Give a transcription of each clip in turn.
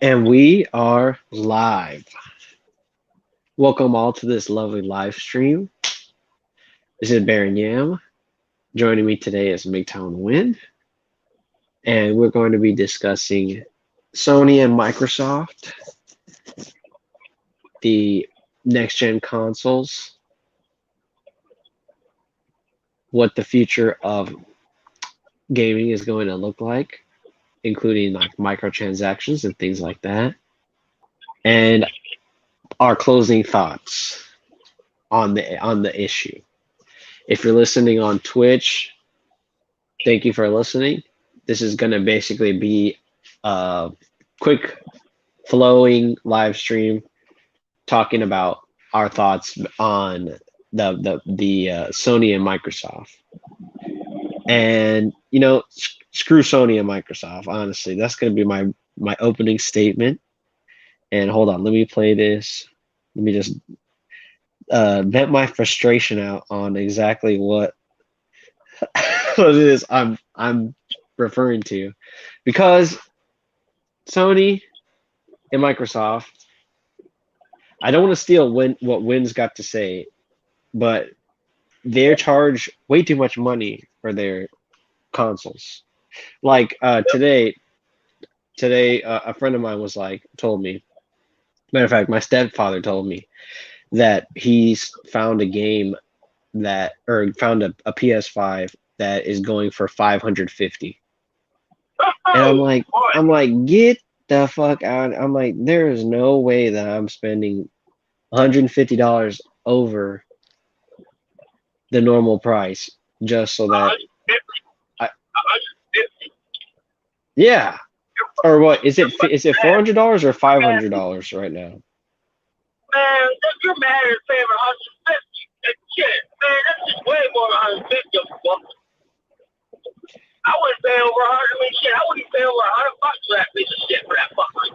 And we are live. Welcome all to this lovely live stream. This is Baron Yam. Joining me today is Midtown Win. And we're going to be discussing Sony and Microsoft, the next gen consoles, what the future of gaming is going to look like, including like microtransactions and things like that, and our closing thoughts on the issue. If you're listening on Twitch, thank you for listening. This is going to basically be a quick flowing live stream talking about our thoughts on the Sony and Microsoft. And screw Sony and Microsoft. Honestly, that's going to be my opening statement. And hold on, let me play this. Let me just vent my frustration out on exactly what what it is I'm referring to, because Sony and Microsoft, I don't want to steal what Wynn's got to say, but they charge way too much money for their consoles. Like today, a friend of mine told me. Matter of fact, my stepfather told me that he's found a game found a PS5 that is going for 550. And I'm like, get the fuck out. I'm like, there is no way that I'm spending $150 over the normal price just so that yeah. Or what is it $400 or $500 right now? Man, you're mad at paying 150. Shit, man, that's just way more than 150 bucks. I wouldn't pay over 100. I mean, shit, I wouldn't pay over 100 bucks for that piece of shit for that fucker.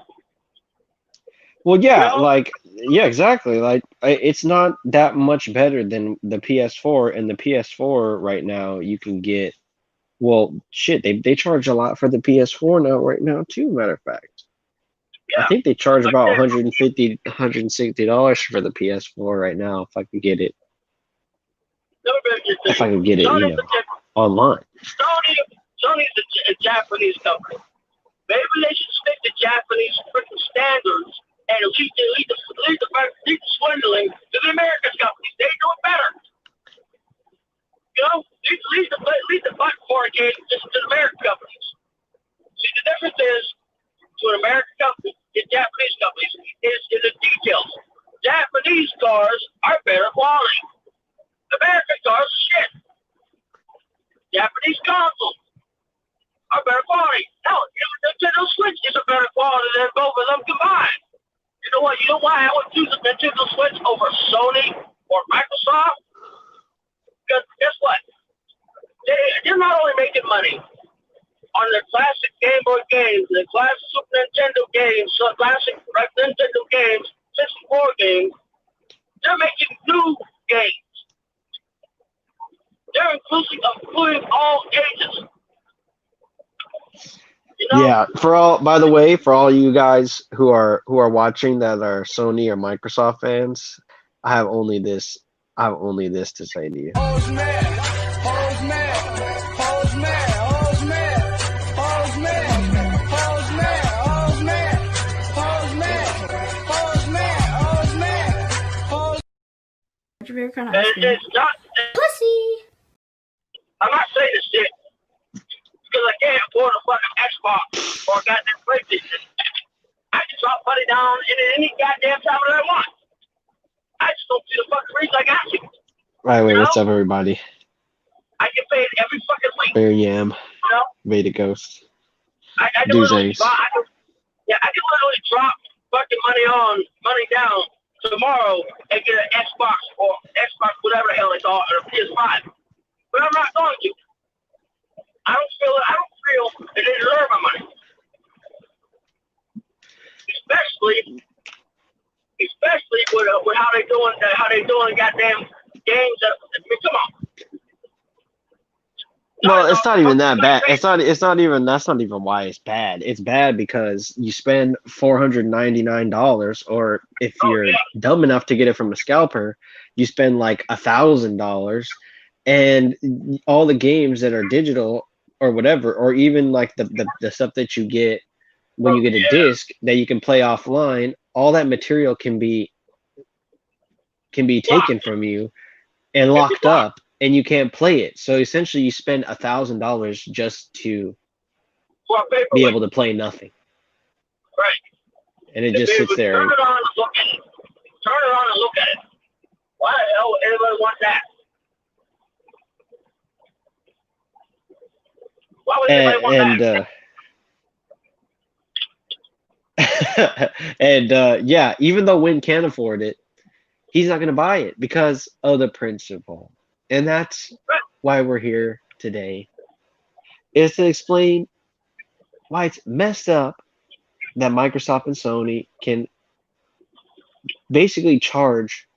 Well, yeah, yeah, exactly. Like, it's not that much better than the PS4, and the PS4 right now you can get. Well, shit, they charge a lot for the PS4 now, right now too. Matter of fact. Yeah. I think they charge about $150, $160 for the PS4 right now. If I could get it, online. Sony's a Japanese company. Maybe they should stick to Japanese freaking standards and lead the swindling to the American companies. They do it better. Lead the butt for a game just to the American companies. See, the difference is to an American company and Japanese companies is in the details. Japanese cars are better quality. American cars are shit. Japanese consoles are better quality. Hell, the Nintendo Switch is a better quality than both of them combined. You know what? You know why I would choose the Nintendo Switch over Sony or Microsoft? Because guess what? They're not only making money on their classic Game Boy games, the classic Super Nintendo games, classic Nintendo games, 64 games, they're making new games. They're including all ages. Yeah, by the way, for all you guys who are watching that are Sony or Microsoft fans, I have only this to say to you. It's not pussy. I'm not saying this shit because I can't afford a fucking Xbox or a goddamn PlayStation. I can drop money down in any goddamn time that I want. I just don't see the fucking reason I got to. Right, wait, what's up, everybody? I get paid every fucking week. Bear Yam, Veda Ghost. I can literally drop fucking money down tomorrow and get an Xbox or Xbox, whatever the hell they call it, or a PS5. But I'm not going to. I don't feel that they deserve my money. Especially with how they doing goddamn games that, I mean, come on. Well, it's not even that bad. Hey, It's not even that's not even why it's bad. It's bad because you spend $499, or if oh you're yeah, dumb enough to get it from a scalper, you spend like $1,000, and all the games that are digital or whatever, or even like the stuff that you get when oh you get a yeah, disc that you can play offline, all that material can be taken locked. from you and Can be locked locked. up, and you can't play it. So essentially, you spend $1,000 just to For a be paperweight, able to play nothing, right? and it To be just able sits to turn there. it on and look at it. Turn it on and look at it. Why the hell would anybody want that? Why would anybody want that? And and yeah, even though Win can afford it, he's not going to buy it because of the principle, and that's Right. why we're here today, is to explain why it's messed up that Microsoft and Sony can basically charge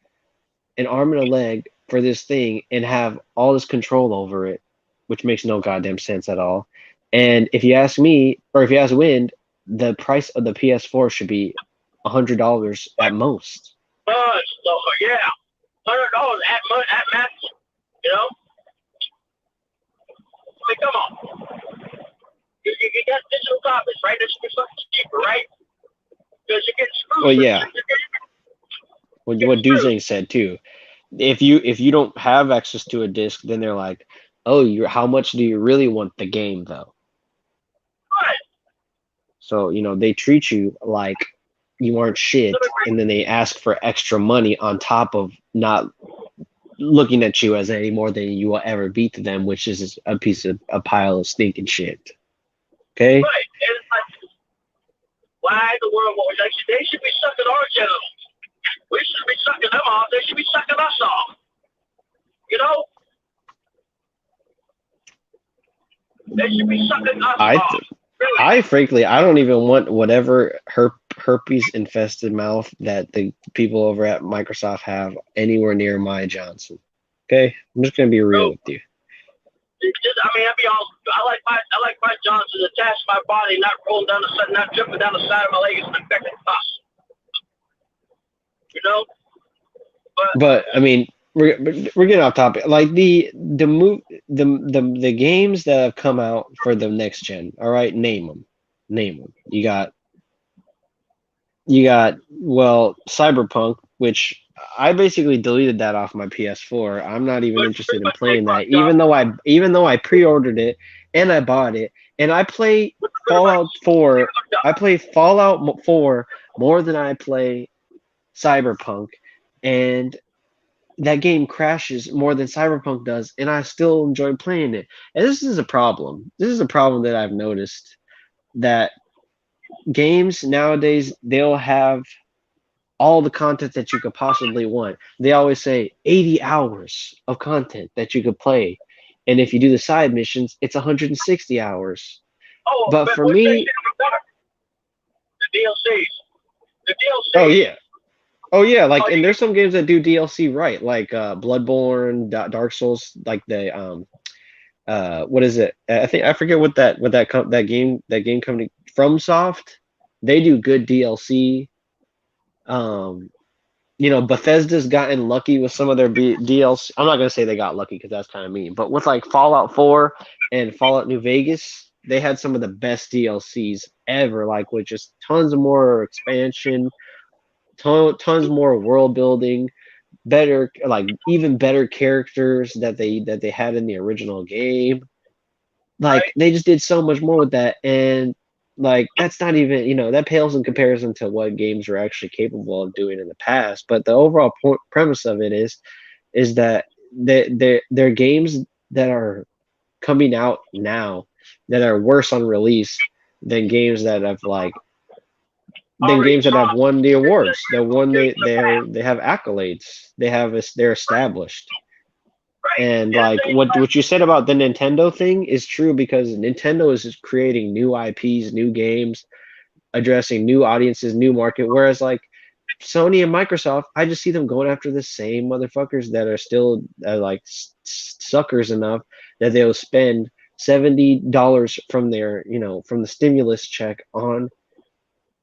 an arm and a leg for this thing and have all this control over it, which makes no goddamn sense at all. And if you ask me, or if you ask Wind, the price of the PS4 should be $100 at most. So yeah, $100 at max. You know, I mean, come on. You get digital copies, right? This should be something cheaper, right? Because you're getting Well, screwed. yeah, You're getting what screwed. Duzang said too. If you don't have access to a disc, then they're like, oh, you how much do you really want the game though? Right. So they treat you like you aren't shit, and then they ask for extra money on top of not looking at you as any more than you will ever be to them, which is a pile of stinking shit. Okay? Right. And it's like, why the world? What like, they should be sucking our genitals. We should be sucking them off. They should be sucking us off. You know? They should be sucking us I off. Really. I frankly I don't even want whatever herpes infested mouth that the people over at Microsoft have anywhere near my Johnson. Okay? I'm just gonna be real So, with you. I mean, I'll be honest. I like my Johnson attached to my body, not rolling down the side, not dripping down the side of my leg as an infected pus. You know? But But I mean, we're getting off topic. Like the games that have come out for the next gen. All right, name them. Name them. You got well, Cyberpunk, which I basically deleted that off my PS4. I'm not even interested in but take playing my that, job. even though I pre-ordered it and I bought it, and I play Fallout 4. I play Fallout 4 more than I play Cyberpunk, and that game crashes more than Cyberpunk does, and I still enjoy playing it. And this is a problem. This is a problem that I've noticed, that games nowadays, they'll have all the content that you could possibly want. They always say 80 hours of content that you could play. And if you do the side missions, it's 160 hours. Oh, But but for what they me, did the DLCs. The oh DLCs. yeah. Oh yeah, Oh, like, you and there's some games that do DLC right, like Bloodborne, Dark Souls, like the what is it? I think I forget that game company, FromSoft. They do good DLC. Um, Bethesda's gotten lucky with some of their DLC. I'm not gonna say they got lucky because that's kind of mean, but with like Fallout 4 and Fallout New Vegas, they had some of the best DLCs ever. Like with just tons of more expansion, tons more world building, better, like even better characters that they had in the original game. Like right? they just did so much more with that, and like that's not even, that pales in comparison to what games were actually capable of doing in the past. But the overall premise of it is that they're games that are coming out now that are worse on release than games that have Already dropped. won the awards. They won Okay, the in the past. they have accolades. They're established. Right. And And like things like, what you said about the Nintendo thing is true, because Nintendo is just creating new IPs, new games, addressing new audiences, new market. Whereas like Sony and Microsoft, I just see them going after the same motherfuckers that are still suckers enough that they'll spend $70 from their, from the stimulus check on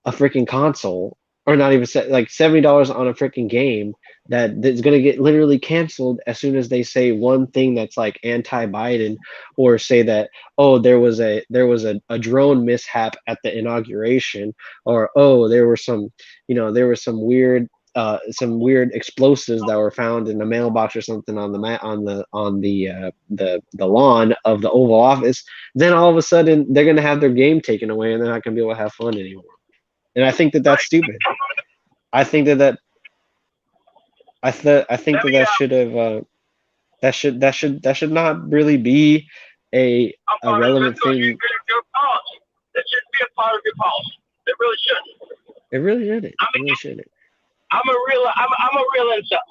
a freaking console, or not even like $70 on a freaking game that's going to get literally canceled as soon as they say one thing that's like anti-Biden, or say that, oh, there was a drone mishap at the inauguration, or oh, there was some weird explosives that were found in the mailbox or something on the lawn of the Oval Office. Then all of a sudden they're going to have their game taken away and they're not going to be able to have fun anymore. And I think that that's Right. stupid. I think that I think Let that me. that should have that should not really be a I'm a part of relevant thing. your policy. That shouldn't be a part of your policy. It really shouldn't. It really shouldn't. I It mean, really shouldn't. I'm a real incel.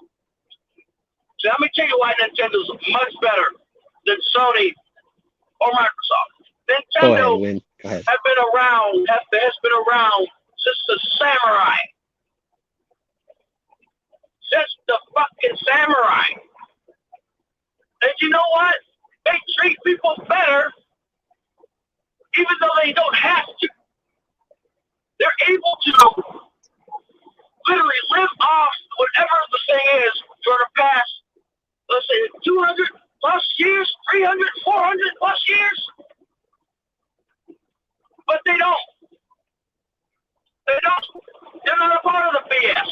So let me tell you why Nintendo's much better than Sony or Microsoft. Go ahead, Nintendo Win. Go ahead. has been around since the samurai. Since the fucking samurai. And you know what? They treat people better, even though they don't have to. They're able to literally live off whatever the thing is for the past, let's say, 200 plus years, 300, 400 plus years. But they don't. They're not a part of the BS.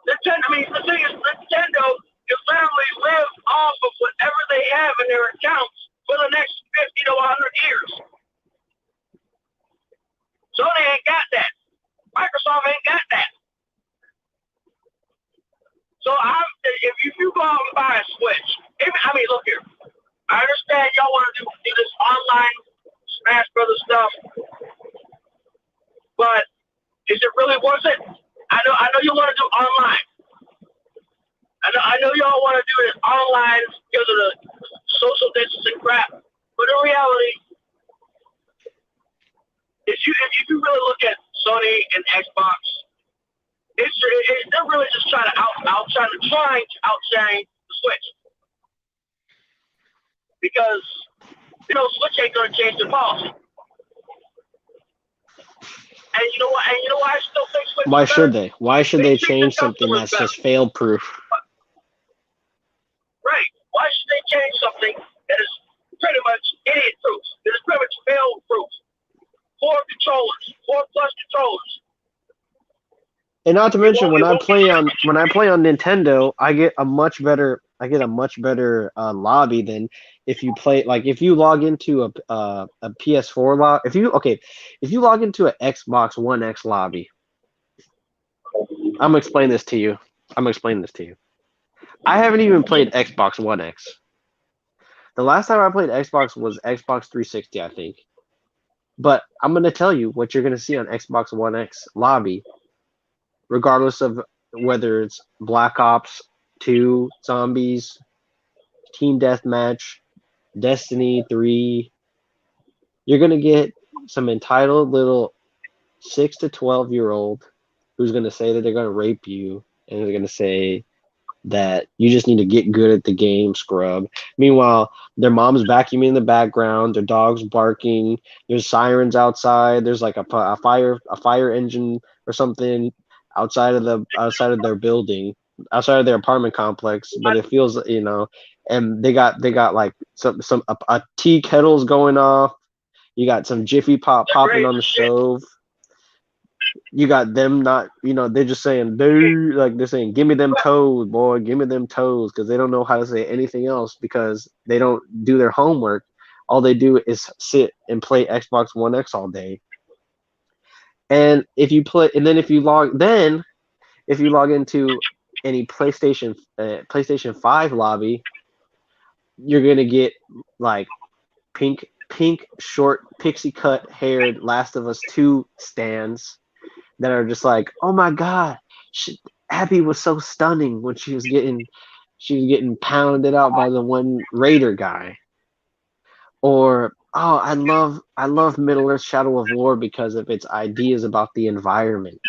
The thing is, Nintendo can literally live off of whatever they have in their accounts for the next 50 to 100 years. Sony ain't got that. Microsoft ain't got that. So if you go out and buy a Switch, look here. I understand y'all want to do this online Smash Brothers stuff, but is it really worth it? I know you want to do online. I know y'all want to do it online because of the social distancing crap. But in reality, if you really look at Sony and Xbox, they're really just trying to outshine the Switch. Because Switch ain't gonna change the policy. And you know what? And you know why I still think Switch Why is better? should they? Why should they treat the change something customers that's just fail proof? Right. Why should they change something that is pretty much idiot proof? That is pretty much fail proof. 4 plus controllers. And not to mention, when I play on Nintendo, I get a much better lobby than if you log into a PS4 lobby. If you log into an Xbox One X lobby, I'm gonna explain this to you. I haven't even played Xbox One X. The last time I played Xbox was Xbox 360, I think. But I'm gonna tell you what you're gonna see on Xbox One X lobby, regardless of whether it's Black Ops 2, Zombies, Team Deathmatch, Destiny 3. You're going to get some entitled little 6 to 12-year-old who's going to say that they're going to rape you, and they're going to say that you just need to get good at the game, scrub. Meanwhile, their mom's vacuuming in the background, their dog's barking, there's sirens outside, there's like a fire engine or something outside of their building, outside of their apartment complex, but it feels, and they got like a tea kettle's going off. You got some Jiffy Pop popping on the stove. You got them not, they're just saying, dude, like they're saying, give me them toes, boy, give me them toes, because they don't know how to say anything else because they don't do their homework. All they do is sit and play Xbox One X all day. And if you log into any PlayStation 5 lobby, you're gonna get like pink short pixie cut haired Last of Us 2 stands that are just like, oh my god, Abby was so stunning when she was getting pounded out by the one Raider guy. Or, oh, I love Middle Earth Shadow of War because of its ideas about the environment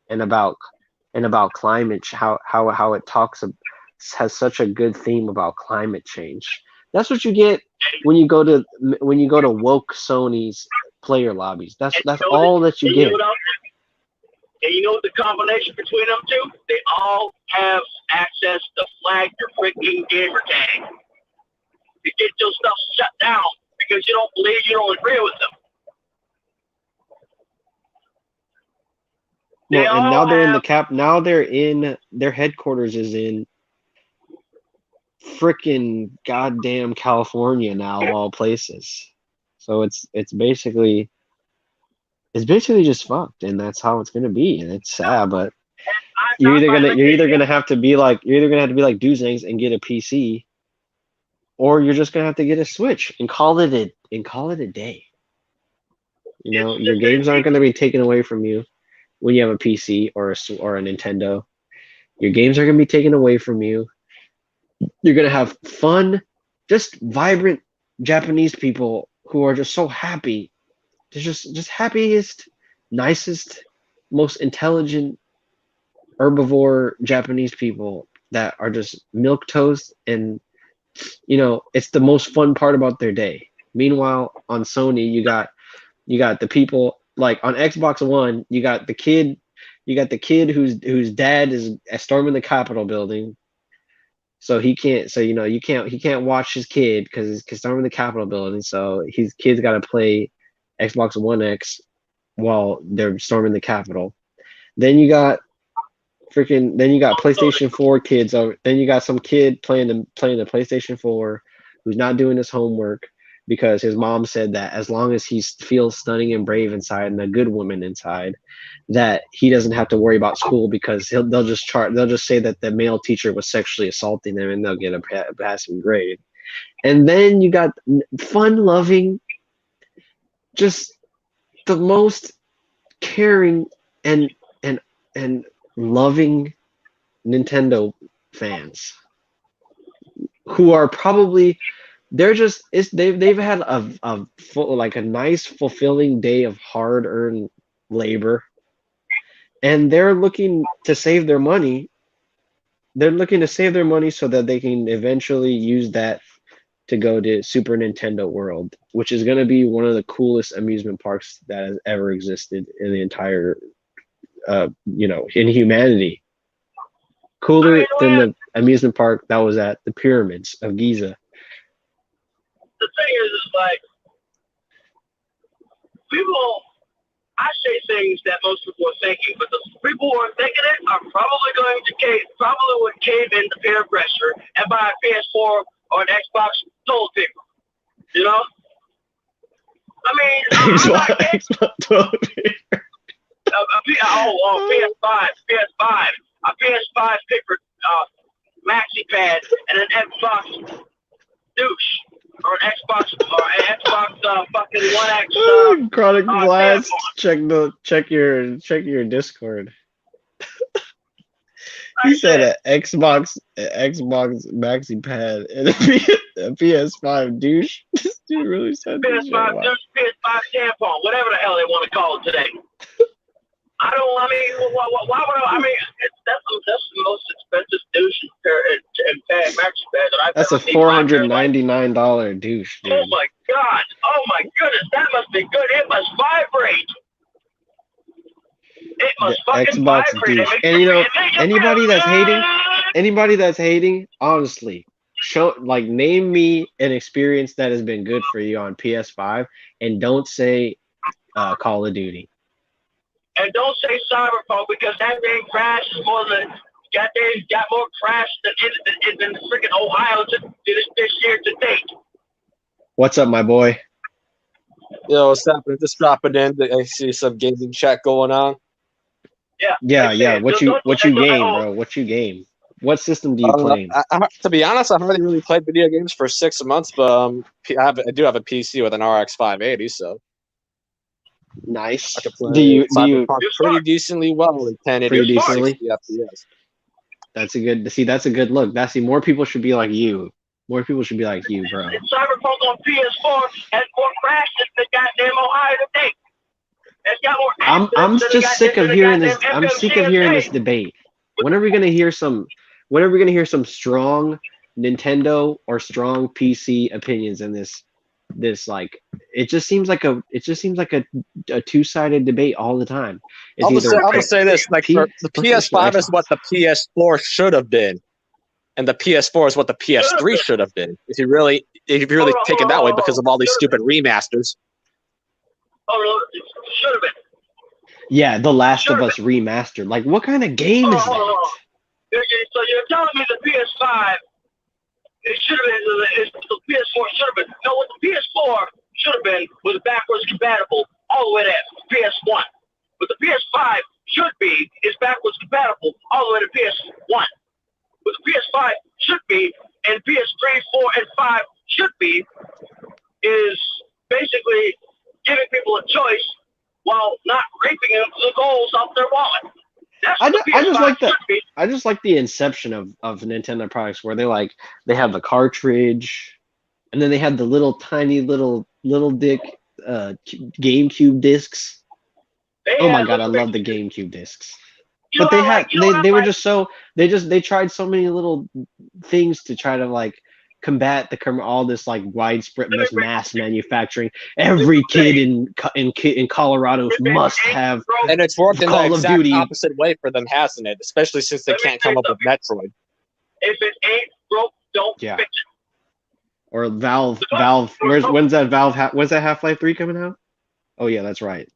and about climate, how it has such a good theme about climate change. That's what you get when you go to woke Sony's player lobbies. That's And you know all that you and you know get. what else? And you know the combination between them two? They all have access to flag your freaking gamer tag. You get your stuff shut down because you don't agree with them. They Well, and now all they're in the have. cap. Now they're in their headquarters is in frickin' goddamn California now of all places. So it's basically just fucked, and that's how it's gonna be, and it's sad. But you're either gonna have to be like Duzengs and get a PC, or you're just gonna have to get a Switch and call it a day. You know, your games aren't gonna be taken away from you when you have a PC or a Nintendo. Your games are gonna be taken away from you. You're gonna have fun, just vibrant Japanese people who are just so happy. They're just happiest, nicest, most intelligent herbivore Japanese people that are just milk toast, and it's the most fun part about their day. Meanwhile, on Sony, you got the people like on Xbox One, you got the kid whose dad is storming the Capitol building. So he can't. So he can't watch his kid because he's storming the Capitol building. So his kid's got to play Xbox One X while they're storming the Capitol. Then you got PlayStation 4 kids. Then you got some kid playing the PlayStation 4 who's not doing his homework because his mom said that as long as he feels stunning and brave inside and a good woman inside, that he doesn't have to worry about school because they'll just say that the male teacher was sexually assaulting them and they'll get a passing grade. And then you got fun-loving, just the most caring and loving Nintendo fans who are probably they've had a full, like a nice fulfilling day of hard-earned labor, and they're looking to save their money. They're looking to save their money so that they can eventually use that to go to Super Nintendo World, which is going to be one of the coolest amusement parks that has ever existed in the entire in humanity. Cooler than the amusement park that was at the pyramids of Giza. The thing is like people. I say things that most people are thinking, but the people who are thinking it are probably going to cave into peer pressure and buy a PS4 or an Xbox toilet paper. You know? I mean, Xbox toilet paper. PS5, a PS5 paper maxi pad, and an Xbox douche. Or an Xbox fucking One X. Chronic Blast. Check your Discord. He said an Xbox maxi pad and a PS5 douche. This dude really said PS5 douche, PS5 tampon, whatever the hell they want to call it today. Why would I mean, that's the most expensive douche and pad maxi pad that I've That's ever a $499 douche, dude. Oh my goodness, that must be good. It must vibrate. It must fucking Xbox vibrate. douche. And anybody that's hating, honestly, name me an experience that has been good for you on PS5, and don't say Call of Duty. And don't say Cyberpunk because that thing crashes more than got more crash than freaking Ohio this year to date. What's up, my boy? Yo, what's happening? Just dropping in. I see some gaming chat going on. Yeah. What you game, bro? What you game? What system do you play? To be honest, I've already really played video games for 6 months, but I do have a PC with an RX 580, so nice. I can play pretty decently well with 1080 pretty decently. FPS. That's a good look. More people should be like you. More people should be like you, bro. Cyberpunk on PS4 has more crashes than goddamn Ohio today. It's got more I'm just sick of hearing this. I'm sick of hearing this debate. When are we gonna hear some strong Nintendo or strong PC opinions in this like it just seems like a two-sided debate all the time. It's either I'll just say this: like the PlayStation or PS5 is what Xbox. the PS4 should have been, and the PS4 is what the PS3 should have been. If you really take it that way, because of all these stupid remasters. Oh, it should have been. Yeah, The Last of Us remastered. Like, what kind of game is that? So you're telling me the PS5, it should have been, the PS4 should have been. No, what the PS4 should have been was backwards compatible all the way to PS1. What the PS5 should be is backwards compatible all the way to PS1. What the PS5 should be, and PS3, 4, and 5 should be, is basically giving people a choice while not raping them the goals off their wallet. I just like the inception of Nintendo products where they have the cartridge, and then they have the little tiny little dick GameCube discs. Oh my god, I love the GameCube discs. But they tried so many little things to try to like combat all this like widespread mass manufacturing. Every kid in Colorado must have, and it's worked in the exact Duty. opposite way for them, hasn't it? Especially since they can't come up with Metroid. If it ain't broke, don't fix it. Or Valve. When's that Half-Life 3 coming out? Oh yeah, that's right.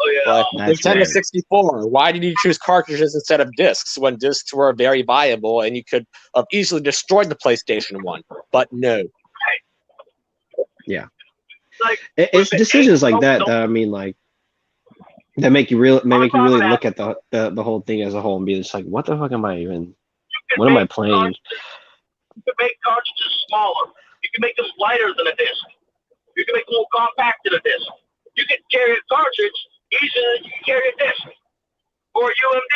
Oh yeah. Nintendo 64. Why did you choose cartridges instead of discs when discs were very viable and you could have easily destroyed the PlayStation 1? But no. Yeah. It's decisions like that I mean, like, that make you really look at the whole thing as a whole and be just like, what the fuck am I even? What am I playing? You can make cartridges smaller. You can make them lighter than a disc. You can make them more compact than a disc. You can carry a cartridge easier than you can carry a disc or a UMD.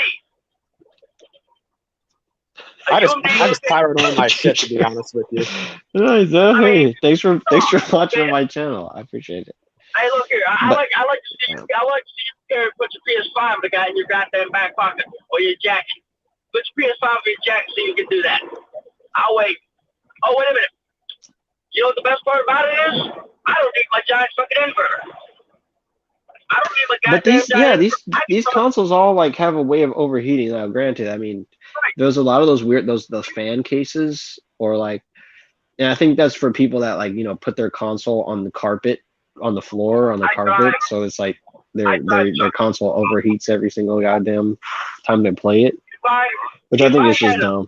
I just pirate all my shit, to be honest with you. Hey, thanks for watching my channel. I appreciate it. Hey, look here. I like to see you put your PS5 with a guy in your goddamn back pocket or your jacket. Put your PS5 in your jacket so you can do that. I'll wait. Oh, wait a minute. You know what the best part about it is? I don't need my giant fucking inverter. I don't need my goddamn these consoles all like have a way of overheating. Now, granted, I mean, there's a lot of those weird those fan cases, or like, and I think that's for people that like, you know, put their console on the carpet, on the floor, on the carpet, so it's like their console overheats every single goddamn time they play it, which I think is just dumb.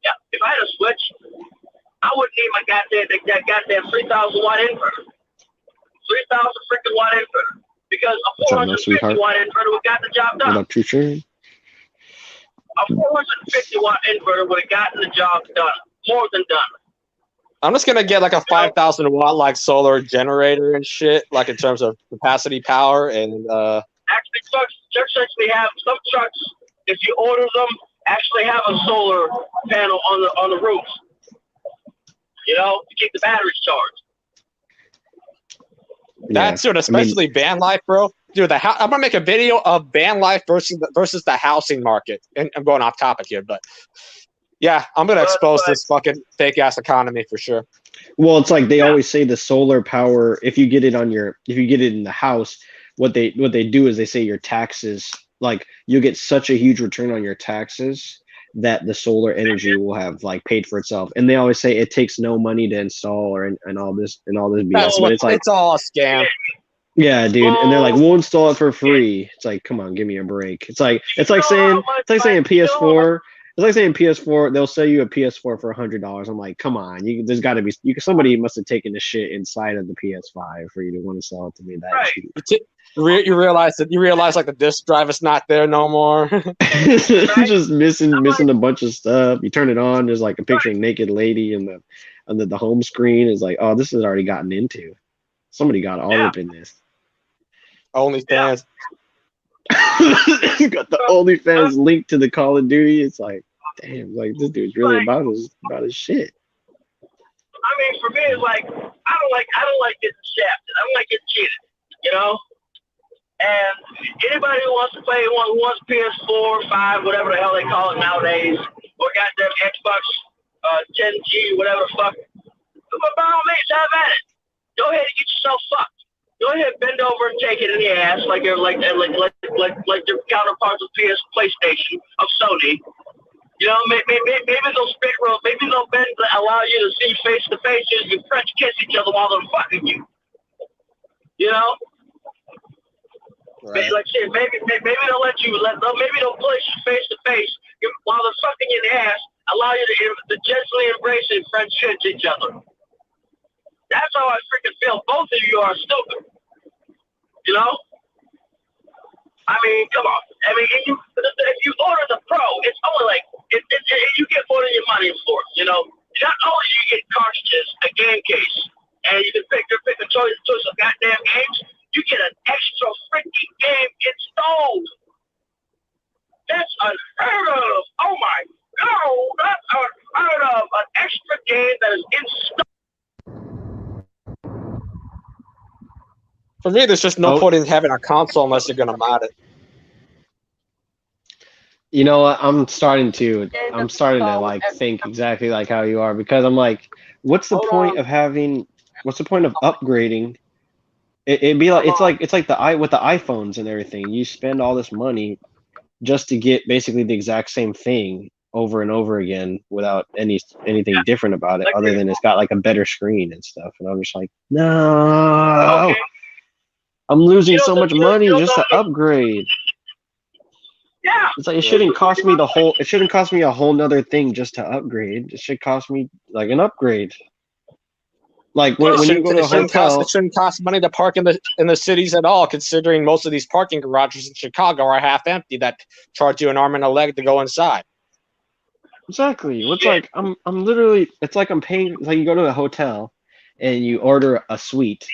Yeah, if I had a Switch, I wouldn't need my goddamn 3,000 watt inverter. 3,000 freaking watt inverter. Because a 450 watt inverter would have got the job done. A 450 watt inverter would have gotten the job done. More than done. I'm just gonna get like a 5,000 watt like solar generator and shit, like in terms of capacity, power, and Actually, trucks actually have some trucks. If you order them, actually have a solar panel on the roof. You know, to keep the batteries charged. That's it, especially van life, bro. Dude, I'm gonna make a video of van life versus the housing market. And I'm going off topic here, but yeah, I'm gonna expose this fucking fake ass economy for sure. Well, it's like they always say the solar power. If you get it in the house, what they do is they say your taxes, like, you get such a huge return on your taxes that the solar energy will have like paid for itself. And they always say it takes no money to install and all this BS. But it's like, it's all a scam. Yeah, dude. And they're like, we'll install it for free. It's like, come on, give me a break. It's like saying PS4. It's like saying PS4. They'll sell you a PS4 for $100. I'm like, come on. There's got to be. Somebody must have taken the shit inside of the PS5 for you to want to sell it to me that cheap. You realize like the disk drive is not there no more. Just missing a bunch of stuff. You turn it on, there's like a picture of a naked lady, and the home screen is like, oh, this is already gotten into. Somebody got all up in this. OnlyFans. You got the OnlyFans linked to the Call of Duty. It's like, damn, like, this dude's really about his shit. I mean, for me, it's like, I don't like getting shafted. I don't like getting cheated. You know. And anybody who wants to play, who wants PS4, 5, whatever the hell they call it nowadays, or goddamn Xbox 10G, whatever the fuck. But by all means, have at it. Go ahead and get yourself fucked. Go ahead, bend over and take it in the ass like your counterparts of PlayStation of Sony. You know, maybe they'll spit roll, maybe they'll bend, allow you to see face to face. You French kiss each other while they're fucking you. You know. Right. Like shit, maybe they'll let you maybe they'll push you face to face while they're fucking in the ass, allow you to gently embrace and French kiss each other. That's how I freaking feel. Both of you are stupid. You know? I mean, come on. I mean, if you order the Pro, it's only like you get more than your money for it. You know, not only do you get cartridges, a game case, and you can pick a choice of goddamn games. You get an extra freaking game installed. That's unheard of. Oh my God, that's unheard of. An extra game that is installed. For me, there's just no point in having a console unless you're gonna mod it. You know what? I'm starting to like think exactly like how you are, because I'm like, what's the point of upgrading? It'd be like it's like with the iPhones and everything. You spend all this money just to get basically the exact same thing over and over again without anything different about it, other than it's got like a better screen and stuff. And I'm just like, no, I'm losing so much money just to upgrade. Yeah. It's like it shouldn't cost me a whole nother thing just to upgrade. It should cost me like an upgrade. Like when you go to a hotel, it shouldn't cost money to park in the cities at all, considering most of these parking garages in Chicago are half empty that charge you an arm and a leg to go inside. Exactly. It's like I'm literally. It's like I'm paying. It's like you go to a hotel, and you order a suite,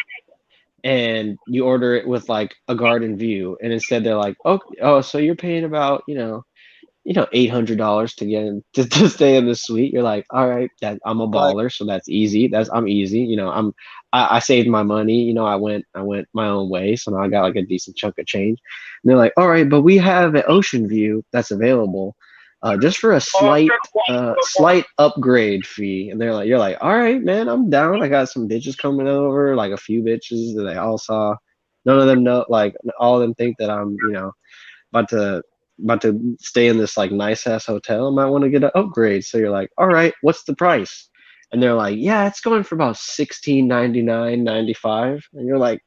and you order it with like a garden view, and instead they're like, oh, so you're paying about $800 to get in, to stay in the suite. You're like, all right, I'm a baller, so that's easy. I'm easy. I saved my money. I went my own way, so now I got like a decent chunk of change. And they're like, all right, but we have an ocean view that's available, just for a slight upgrade fee. And you're like, all right, man, I'm down. I got some bitches coming over, like a few bitches that I all saw. None of them know, like all of them think that I'm, about to stay in this like nice ass hotel. I might want to get an upgrade. So you're like, all right, what's the price? And they're like, yeah, it's going for about $16.99.95. And you're like,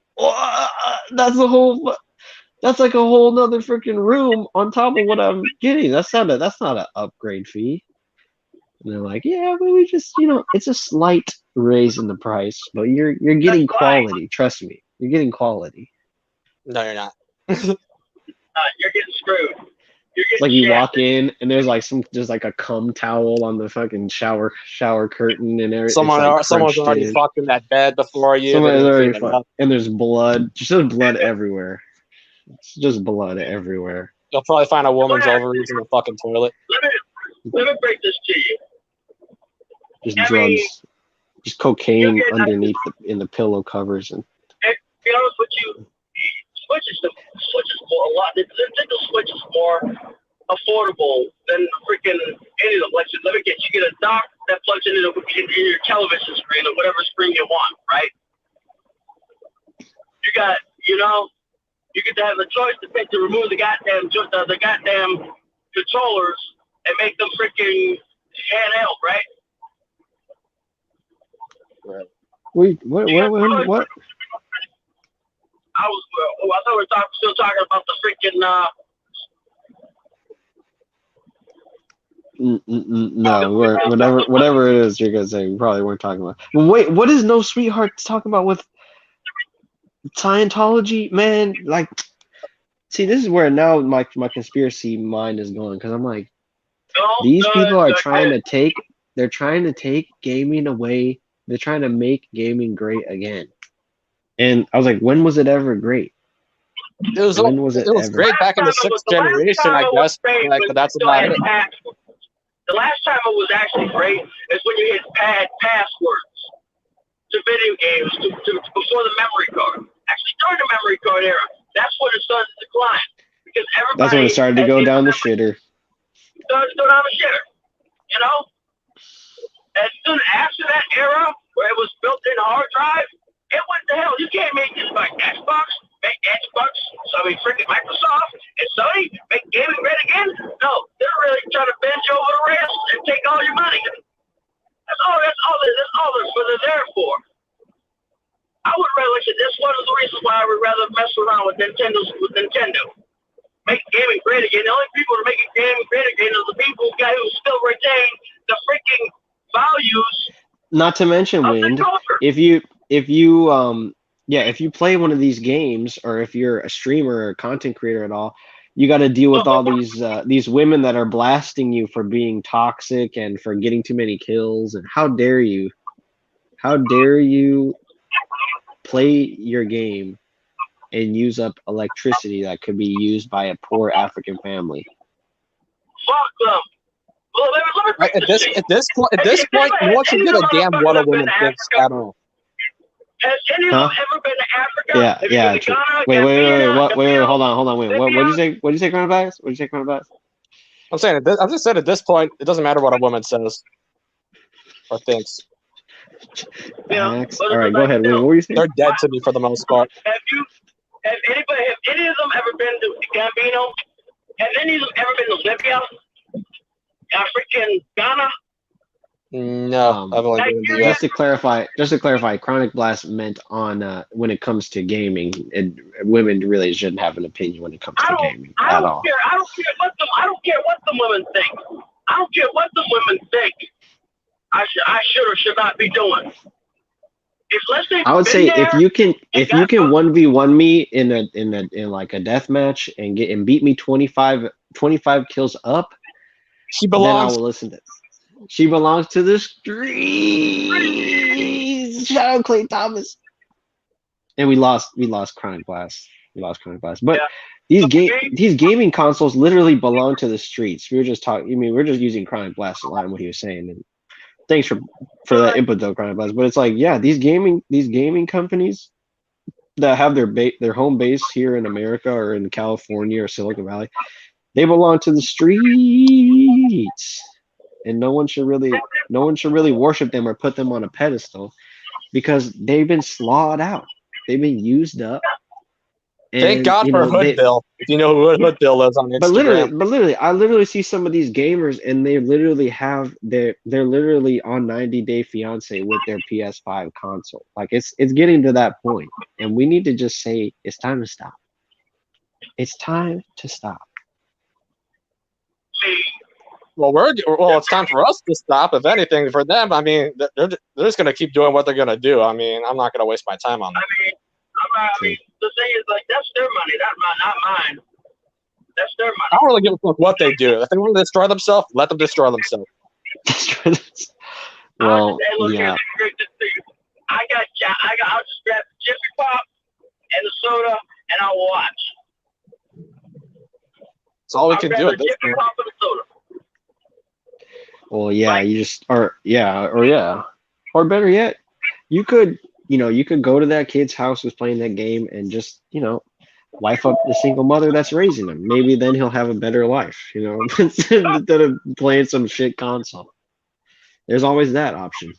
that's like a whole nother freaking room on top of what I'm getting. That's not an upgrade fee. And they're like, yeah, but we just, it's a slight raise in the price, but you're getting quality. Trust me, you're getting quality. No, you're not. You're getting screwed. It's like you walk in and there's like a cum towel on the fucking shower curtain and everything. Someone's already fucked in that bed before you. And there's blood. Just blood everywhere. It's just blood everywhere. You'll probably find a woman's ovaries in the fucking toilet. Let me break this to you. Just drugs. Just cocaine underneath in the pillow covers. And to be honest with you, switches more a lot. The Nintendo Switch is more affordable than freaking any of them. Like, let me get you get a dock that plugs into your television screen or whatever screen you want, right? You get to have the choice to remove the goddamn controllers and make them freaking handheld, right? Right. Wait, what? I thought we were still talking about the freaking. No, whatever it is you're gonna say, we probably weren't talking about. Well, wait, what is No Sweethearts talking about with Scientology, man? Like, see, this is where now my conspiracy mind is going, because I'm like, these people are trying to take gaming away. They're trying to make gaming great again. And I was like, when was it ever great? It was great back in the sixth generation, I guess. But that's about it. The last time it was actually great is when you hit passwords to video games before the memory card. Actually, during the memory card era, that's when it started to decline, because everybody. That's when it started to go down the shitter. Started to go down the shitter, As soon after that era where it was built in hard drive, it went to hell. You can't make this like Xbox, freaking Microsoft and Sony make gaming great again. No, they're really trying to bend you over the rails and take all your money. That's all they're there for. I would rather say that's one of the reasons why I would rather mess around with Nintendo. Make gaming great again. The only people that make gaming great again are the people who still retain the freaking values. Not to mention, Wind, if you play one of these games, or if you're a streamer or a content creator at all, you got to deal with all these women that are blasting you for being toxic and for getting too many kills. And how dare you play your game and use up electricity that could be used by a poor African family? Fuck them. Well, let me at this point, no one should give a damn what a woman thinks at all. Has any of them ever been to Africa? Yeah. Wait, hold on. Wait, what did you say? What did you say, Chronobass? What did you say, Chronobass? I'm just saying at this point, it doesn't matter what a woman says or thinks. All right, go ahead. What were you saying? They're dead to me for the most part. Have any of them ever been to Gambino? Have any of them ever been to Libya? Freaking Ghana? No, I've only been to just to clarify, Chronic Blast meant on when it comes to gaming, and women really shouldn't have an opinion when it comes to gaming at all. I don't care what the women think. I don't care what the women think. I should or should not be doing. I would say if you can 1v1 me in like a death match and beat me 25 kills up, she belongs. Then I will listen to it. She belongs to the streets. Shout out Clay Thomas. And we lost Chronic Blast. But these gaming consoles literally belong to the streets. We were just talking. We're just using Chronic Blast to line what he was saying. And thanks for that input, though, Chronic Blast. But it's like, these gaming companies that have their home base here in America or in California or Silicon Valley, they belong to the streets. And no one should really worship them or put them on a pedestal, because they've been slawed out. They've been used up. And, thank God for Hood Bill. If you know who Hood Bill is on Instagram. But literally, I literally see some of these gamers, and they literally they're literally on 90-Day Fiance with their PS5 console. Like it's getting to that point, and we need to just say it's time to stop. It's time to stop. Well, it's time for us to stop. If anything, for them, they're just going to keep doing what they're going to do. I'm not going to waste my time on that. The thing is, like, that's their money, not mine. That's their money. I don't really give a fuck what they do. If they want to destroy themselves, let them destroy themselves. Well, yeah. I'll just grab the Jiffy Pop and the soda, and I'll watch. That's all we can do at this point. Pop and the soda. Well, yeah, you just or better yet, you could go to that kid's house who's playing that game and just wife up the single mother that's raising him. Maybe then he'll have a better life, instead of playing some shit console. There's always that option,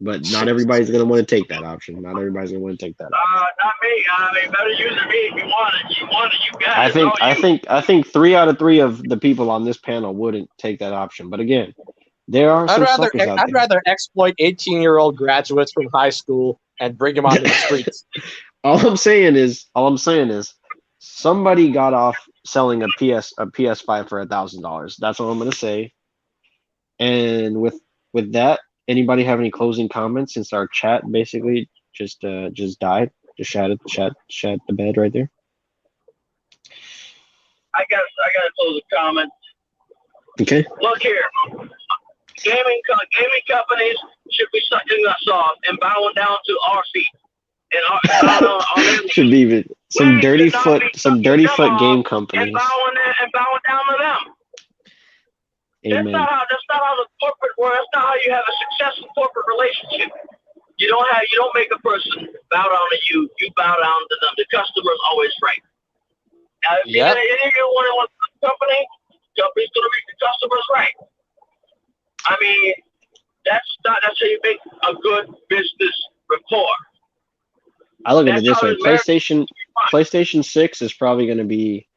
but not everybody's gonna want to take that option. Not everybody's gonna want to take that option. Not me. Better use me if you want it. You got it. I think 3 out of 3 of the people on this panel wouldn't take that option. But again, there are some suckers out there. I'd rather exploit 18-year-old graduates from high school and bring them onto the streets. All I'm saying is, somebody got off selling a PS5 for $1,000. That's all I'm gonna say. And with that, anybody have any closing comments, since our chat basically just died? Just shat the bed right there. I got to close a comment. Okay. Look here, gaming companies should be sucking us off and bowing down to our feet. And should be some dirty foot game companies. And bowing down to them. Amen. That's not how the corporate world. That's not how you have a successful corporate relationship. You don't make a person bow down to you. You bow down to them. The customer's always right. Now, if you want a company's going to make the customers right. That's a good business report. I look at it That's this how way: the American PlayStation 6 is probably going to be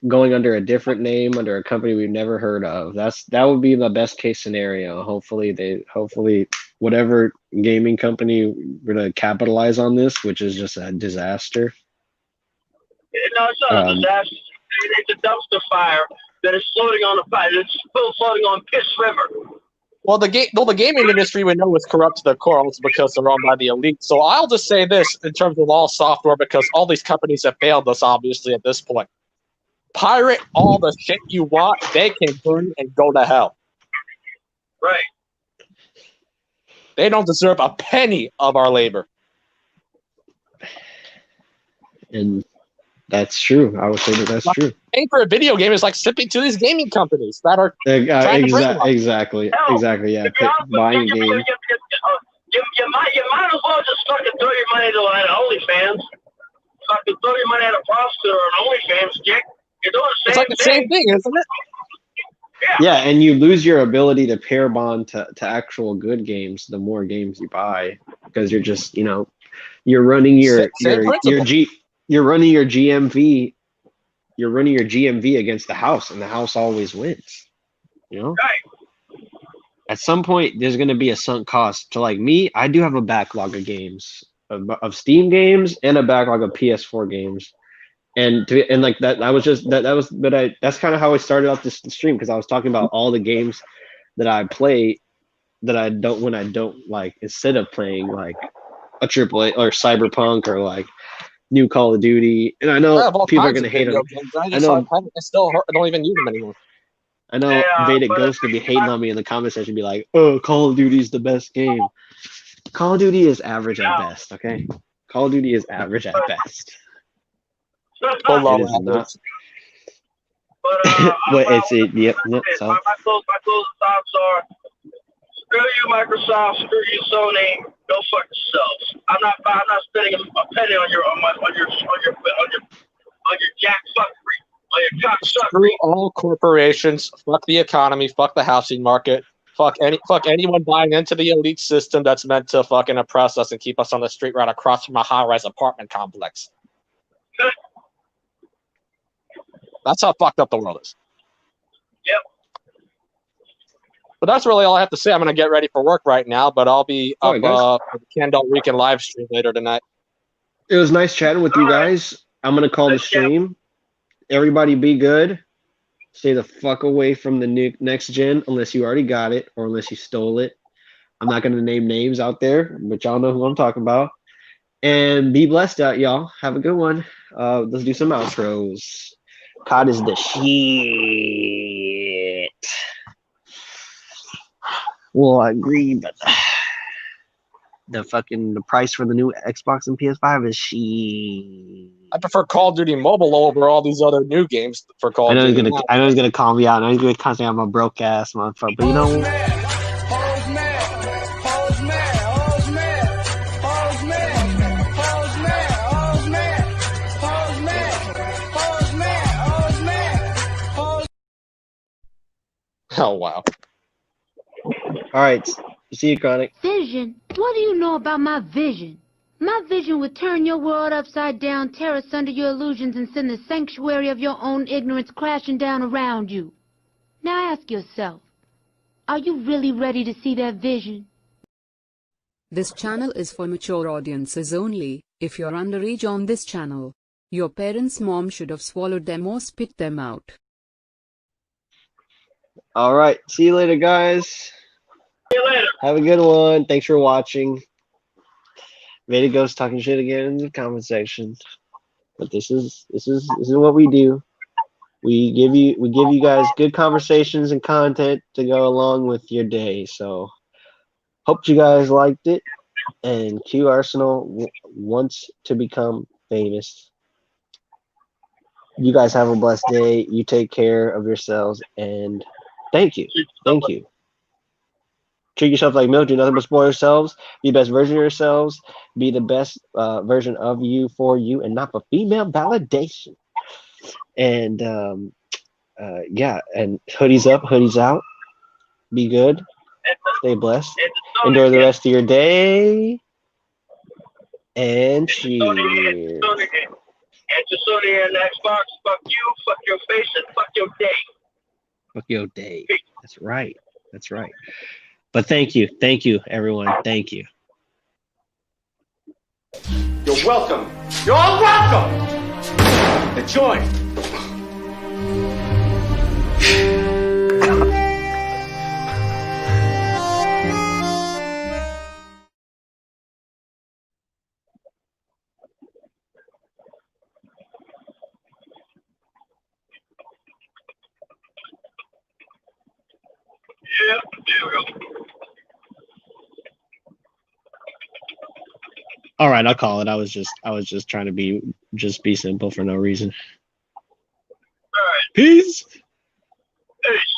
going under a different name, under a company we've never heard of. That would be the best case scenario. Hopefully whatever gaming company we're going to capitalize on this, which is just a disaster. No, it's not a disaster. It's a dumpster fire that is floating on the fire. It's still floating on Piss River. Well, the gaming industry we know is corrupt to the core because they're owned by the elite. So I'll just say this in terms of all software, because all these companies have failed us, obviously, at this point. Pirate all the shit you want, they can burn and go to hell. Right. They don't deserve a penny of our labor. And that's true. I would say that's true. Paying for a video game is like sipping to these gaming companies that are trying to bring them up. Exactly. Yeah. Buying a game. You might as well just fucking throw your money to OnlyFans. Fucking throw your money at a prostitute or an OnlyFans chick. You're doing the same thing. It's like the same thing, isn't it? Yeah, and you lose your ability to pair bond to actual good games the more games you buy, because you're just, you're running your GMV. You're running your GMV against the house, and the house always wins. Right. At some point, there's going to be a sunk cost. So, like me, I do have a backlog of games, of Steam games, and a backlog of PS4 games. Like that, that's kind of how I started off this stream, because I was talking about all the games that I play that I don't like, instead of playing like a AAA or Cyberpunk or like new Call of Duty. And I know people are going to hate them. I don't even use them anymore. I know Vedic Ghost could be hating on me in the comment section, be like, "Oh, Call of Duty's the best game." Call of Duty is average at best. Okay, Call of Duty is average at best. Below it is not. But yep. So. My closing thoughts are: screw you, Microsoft. Screw you, Sony. Go fuck yourselves. I'm not spending a penny on your jack fuckery, on your cock suckery. Screw all corporations. Fuck the economy. Fuck the housing market. Fuck anyone buying into the elite system that's meant to fucking oppress us and keep us on the street right across from a high-rise apartment complex. That's how fucked up the world is. Yep. But that's really all I have to say. I'm going to get ready for work right now, but I'll be up for the Candle Weekend live stream later tonight. It was nice chatting with you guys. I'm going to call the stream. Everybody be good. Stay the fuck away from the next gen unless you already got it or unless you stole it. I'm not going to name names out there, but y'all know who I'm talking about. And be blessed out, y'all. Have a good one. Let's do some outros. COD is the shit. Well, I agree, but the price for the new Xbox and PS5 is shit. I prefer Call of Duty Mobile over all these other new games for Call of Duty. I know he's gonna call me out. I know he's gonna constantly I'm a broke ass motherfucker. But you know. Oh, wow. All right. See you, Chronic. Vision? What do you know about my vision? My vision would turn your world upside down, tear us under your illusions, and send the sanctuary of your own ignorance crashing down around you. Now ask yourself, are you really ready to see that vision? This channel is for mature audiences only. If you're underage on this channel, your parents' mom should have swallowed them or spit them out. All right. See you later, guys. See you later. Have a good one. Thanks for watching. Veda Ghost talking shit again in the comment section. But this is what we do. We give you guys good conversations and content to go along with your day. So hope you guys liked it. And Q Arsenal wants to become famous. You guys have a blessed day. You take care of yourselves, and thank you. Thank you. Treat yourself like milk. Do nothing but spoil yourselves. Be the best version of yourselves. Be the best version of you for you, and not for female validation. And yeah, and hoodies up, hoodies out. Be good. Stay blessed. And Enjoy the Sony, rest of your day. And and cheers. to Sony and Xbox, fuck you, fuck your face, and fuck your day. Fuck your day. That's right. That's right. But thank you, everyone. Thank you. You're welcome. You're all welcome. Enjoy. Yeah, there we go. All right, I'll call it. I was just trying to be simple for no reason. All right. Peace.